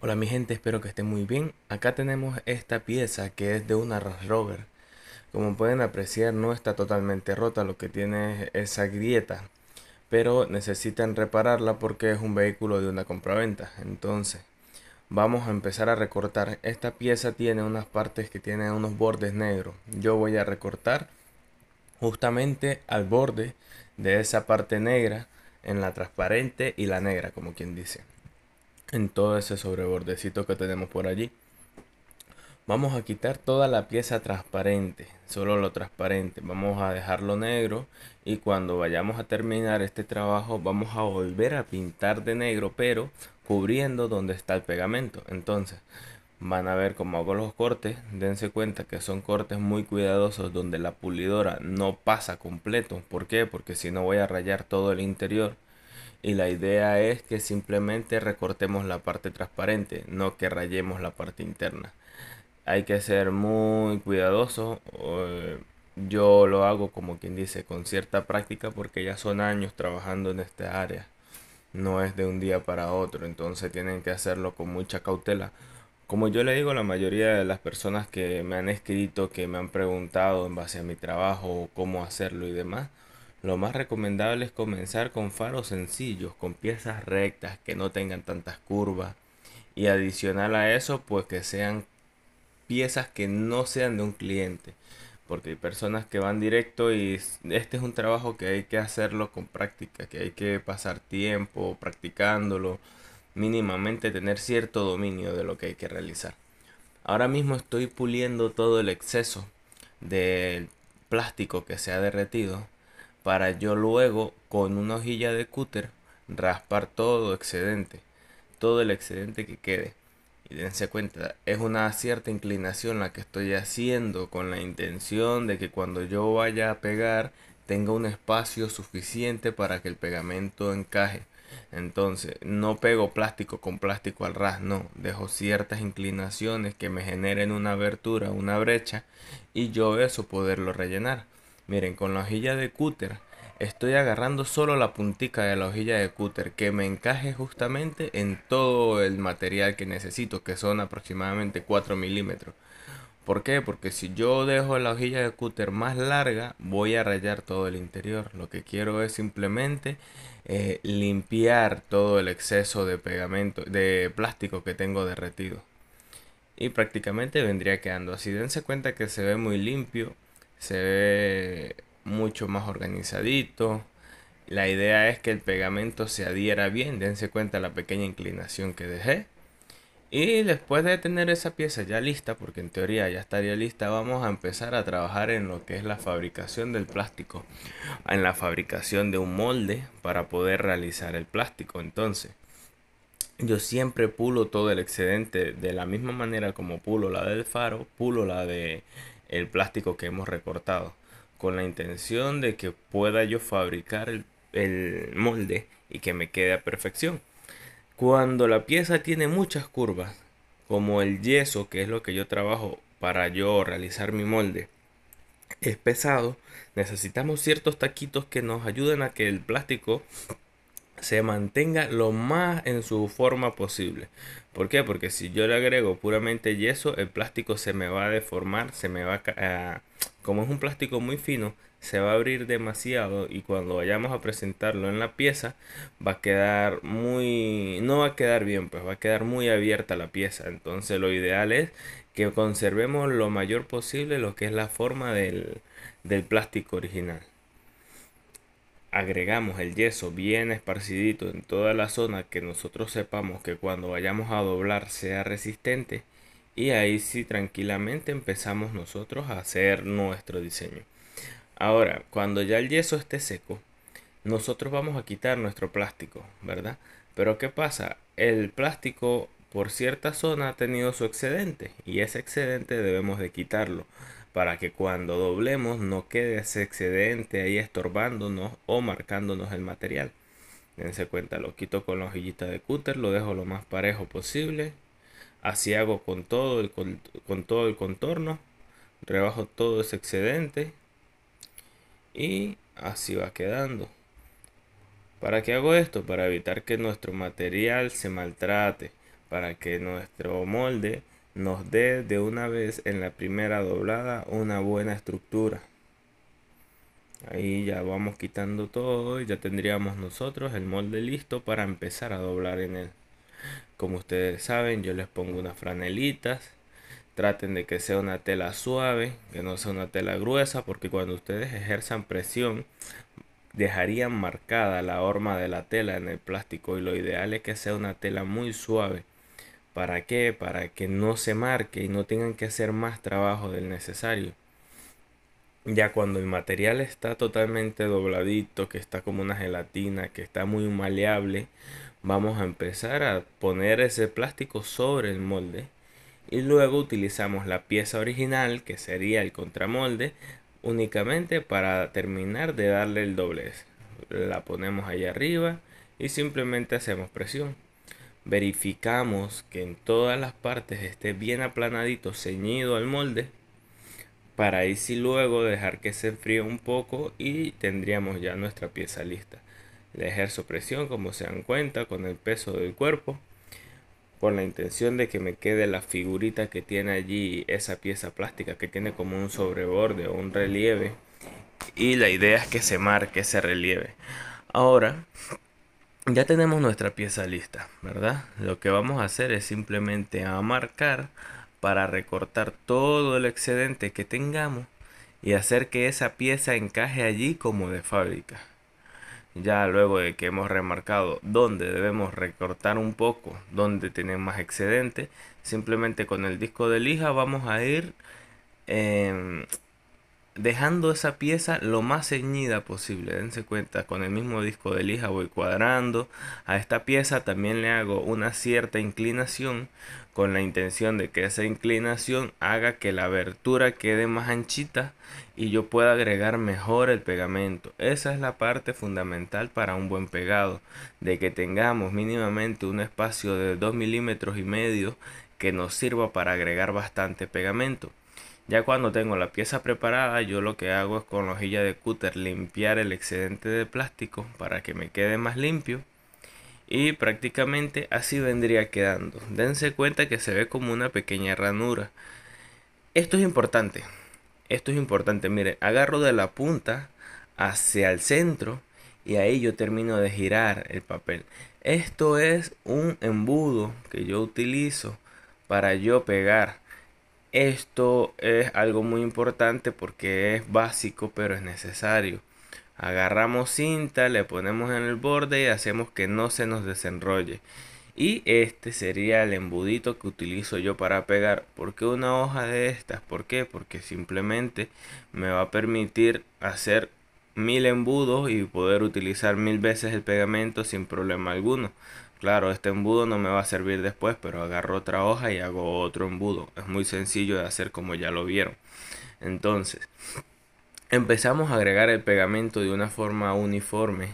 Hola mi gente, espero que estén muy bien. Acá tenemos esta pieza que es de una Range Rover. Como pueden apreciar, no está totalmente rota, lo que tiene es esa grieta, pero necesitan repararla porque es un vehículo de una compraventa. Entonces vamos a empezar a recortar. Esta pieza tiene unas partes que tienen unos bordes negros. Yo voy a recortar justamente al borde de esa parte negra, en la transparente y la negra, como quien dice, en todo ese sobrebordecito que tenemos por allí. Vamos a quitar toda la pieza transparente, solo lo transparente. Vamos a dejarlo negro y cuando vayamos a terminar este trabajo vamos a volver a pintar de negro, pero cubriendo donde está el pegamento. Entonces van a ver cómo hago los cortes. Dense cuenta que son cortes muy cuidadosos donde la pulidora no pasa completo. ¿Por qué? Porque si no voy a rayar todo el interior. Y la idea es que simplemente recortemos la parte transparente, no que rayemos la parte interna. Hay que ser muy cuidadoso. Yo lo hago como quien dice con cierta práctica porque ya son años trabajando en esta área. No es de un día para otro, entonces tienen que hacerlo con mucha cautela. Como yo le digo a la mayoría de las personas que me han escrito, que me han preguntado en base a mi trabajo cómo hacerlo y demás, lo más recomendable es comenzar con faros sencillos, con piezas rectas que no tengan tantas curvas y adicional a eso, pues que sean piezas que no sean de un cliente, porque hay personas que van directo y este es un trabajo que hay que hacerlo con práctica, que hay que pasar tiempo practicándolo, mínimamente tener cierto dominio de lo que hay que realizar. Ahora mismo estoy puliendo todo el exceso del plástico que se ha derretido para yo luego con una hojilla de cúter raspar todo el excedente que quede. Y dense cuenta, es una cierta inclinación la que estoy haciendo con la intención de que cuando yo vaya a pegar tenga un espacio suficiente para que el pegamento encaje. Entonces, no pego plástico con plástico al ras, no, dejo ciertas inclinaciones que me generen una abertura, una brecha y yo eso poderlo rellenar. Miren, con la hojilla de cúter estoy agarrando solo la puntica de la hojilla de cúter que me encaje justamente en todo el material que necesito, que son aproximadamente 4 milímetros. ¿Por qué? Porque si yo dejo la hojilla de cúter más larga, voy a rayar todo el interior. Lo que quiero es simplemente limpiar todo el exceso de pegamento, de plástico que tengo derretido. Y prácticamente vendría quedando así. Dense cuenta que se ve muy limpio, se ve mucho más organizadito. La idea es que el pegamento se adhiera bien. Dense cuenta la pequeña inclinación que dejé. Y después de tener esa pieza ya lista, porque en teoría ya estaría lista, vamos a empezar a trabajar en lo que es la fabricación del plástico, en la fabricación de un molde para poder realizar el plástico. Entonces, yo siempre pulo todo el excedente de la misma manera como pulo la del faro, pulo la de el plástico que hemos recortado, con la intención de que pueda yo fabricar el molde y que me quede a perfección. Cuando la pieza tiene muchas curvas, como el yeso, que es lo que yo trabajo para yo realizar mi molde, es pesado, necesitamos ciertos taquitos que nos ayuden a que el plástico se mantenga lo más en su forma posible. ¿Por qué? Porque si yo le agrego puramente yeso, el plástico se me va a deformar, como es un plástico muy fino, se va a abrir demasiado y cuando vayamos a presentarlo en la pieza va a quedar no va a quedar bien, pues va a quedar muy abierta la pieza. Entonces lo ideal es que conservemos lo mayor posible lo que es la forma del plástico original. Agregamos el yeso bien esparcidito en toda la zona que nosotros sepamos que cuando vayamos a doblar sea resistente y ahí sí tranquilamente empezamos nosotros a hacer nuestro diseño. Ahora, cuando ya el yeso esté seco, nosotros vamos a quitar nuestro plástico, ¿verdad? Pero ¿qué pasa? El plástico por cierta zona ha tenido su excedente y ese excedente debemos de quitarlo para que cuando doblemos no quede ese excedente ahí estorbándonos o marcándonos el material. Dense cuenta, lo quito con la hojillita de cúter, lo dejo lo más parejo posible. Así hago con todo el contorno, rebajo todo ese excedente y así va quedando. ¿Para qué hago esto? Para evitar que nuestro material se maltrate. para que nuestro molde nos dé de una vez en la primera doblada una buena estructura. Ahí ya vamos quitando todo y ya tendríamos nosotros el molde listo para empezar a doblar en él. Como ustedes saben, yo les pongo unas franelitas. Traten de que sea una tela suave, que no sea una tela gruesa, porque cuando ustedes ejerzan presión dejarían marcada la horma de la tela en el plástico, y lo ideal es que sea una tela muy suave. ¿Para qué? Para que no se marque y no tengan que hacer más trabajo del necesario. Ya cuando el material está totalmente dobladito, que está como una gelatina, que está muy maleable, vamos a empezar a poner ese plástico sobre el molde. Y luego utilizamos la pieza original, que sería el contramolde, únicamente para terminar de darle el doblez. La ponemos ahí arriba y simplemente hacemos presión. Verificamos que en todas las partes esté bien aplanadito, ceñido al molde, para ahí sí luego dejar que se enfríe un poco y tendríamos ya nuestra pieza lista. Le ejerzo presión, como se dan cuenta, con el peso del cuerpo, con la intención de que me quede la figurita que tiene allí esa pieza plástica, que tiene como un sobreborde o un relieve, y la idea es que se marque ese relieve. Ahora ya tenemos nuestra pieza lista, ¿verdad? Lo que vamos a hacer es simplemente a marcar para recortar todo el excedente que tengamos y hacer que esa pieza encaje allí como de fábrica. Ya luego de que hemos remarcado dónde debemos recortar un poco, dónde tenemos más excedente, simplemente con el disco de lija vamos a ir em, dejando esa pieza lo más ceñida posible. Dense cuenta, con el mismo disco de lija voy cuadrando. A esta pieza también le hago una cierta inclinación, con la intención de que esa inclinación haga que la abertura quede más anchita y yo pueda agregar mejor el pegamento. Esa es la parte fundamental para un buen pegado, de que tengamos mínimamente un espacio de 2,5 mm que nos sirva para agregar bastante pegamento. Ya cuando tengo la pieza preparada, yo lo que hago es con la hojilla de cúter limpiar el excedente de plástico para que me quede más limpio. Y prácticamente así vendría quedando. Dense cuenta que se ve como una pequeña ranura. Esto es importante. Esto es importante. Miren, agarro de la punta hacia el centro y ahí yo termino de girar el papel. Esto es un embudo que yo utilizo para yo pegar. Esto es algo muy importante porque es básico, pero es necesario. Agarramos cinta, le ponemos en el borde y hacemos que no se nos desenrolle. Y este sería el embudito que utilizo yo para pegar. ¿Por qué una hoja de estas? ¿Por qué? Porque simplemente me va a permitir hacer 1000 embudos y poder utilizar 1000 veces el pegamento sin problema alguno. Claro, este embudo no me va a servir después, pero agarro otra hoja y hago otro embudo. Es muy sencillo de hacer, como ya lo vieron. Entonces, empezamos a agregar el pegamento de una forma uniforme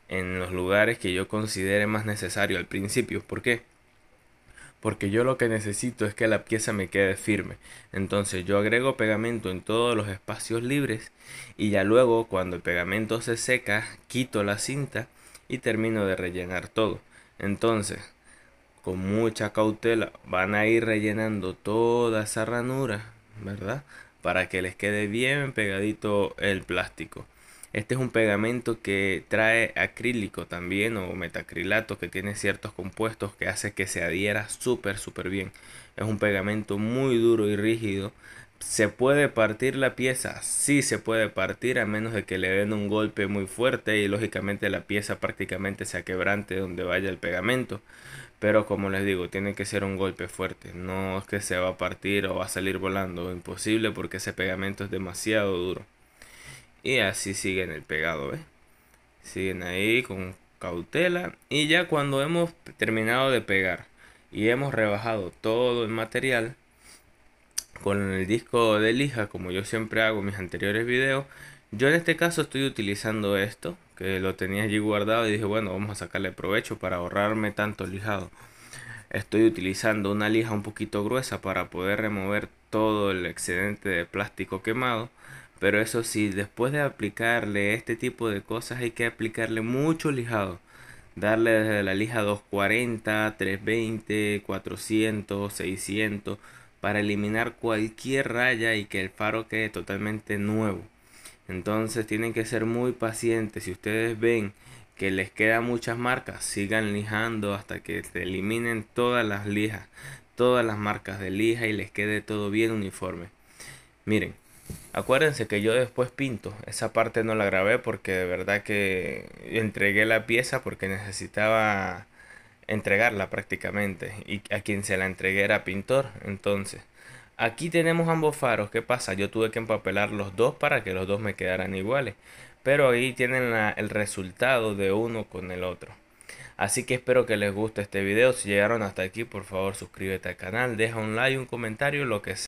en los lugares que yo considere más necesario al principio. ¿Por qué? Porque yo lo que necesito es que la pieza me quede firme. Entonces yo agrego pegamento en todos los espacios libres y ya luego, cuando el pegamento se seca, quito la cinta y termino de rellenar todo. Entonces, con mucha cautela van a ir rellenando toda esa ranura, ¿verdad? Para que les quede bien pegadito el plástico. Este es un pegamento que trae acrílico también, o metacrilato, que tiene ciertos compuestos que hace que se adhiera súper bien. Es un pegamento muy duro y rígido. ¿Se puede partir la pieza? Sí, se puede partir, a menos de que le den un golpe muy fuerte y lógicamente la pieza prácticamente se quebrante donde vaya el pegamento. Pero como les digo, tiene que ser un golpe fuerte. No es que se va a partir o va a salir volando. Imposible, porque ese pegamento es demasiado duro. Y así siguen el pegado, ¿ves? Siguen ahí con cautela. Y ya cuando hemos terminado de pegar y hemos rebajado todo el material con el disco de lija, como yo siempre hago en mis anteriores videos, yo en este caso estoy utilizando esto, que lo tenía allí guardado, y dije, bueno, vamos a sacarle provecho para ahorrarme tanto lijado. Estoy utilizando una lija un poquito gruesa para poder remover todo el excedente de plástico quemado. Pero eso sí, después de aplicarle este tipo de cosas hay que aplicarle mucho lijado. darle desde la lija 240, 320, 400, 600 para eliminar cualquier raya y que el faro quede totalmente nuevo. Entonces tienen que ser muy pacientes. Si ustedes ven que les quedan muchas marcas, sigan lijando hasta que se eliminen todas las lijas, todas las marcas de lija y les quede todo bien uniforme. Miren, acuérdense que yo después pinto. Esa parte no la grabé porque de verdad que entregué la pieza porque necesitaba entregarla prácticamente. Y a quien se la entregué era pintor. Entonces, aquí tenemos ambos faros. ¿Qué pasa? Yo tuve que empapelar los dos para que los dos me quedaran iguales. Pero ahí tienen el resultado de uno con el otro. Así que espero que les guste este video. Si llegaron hasta aquí, por favor suscríbete al canal, deja un like, un comentario, lo que sea.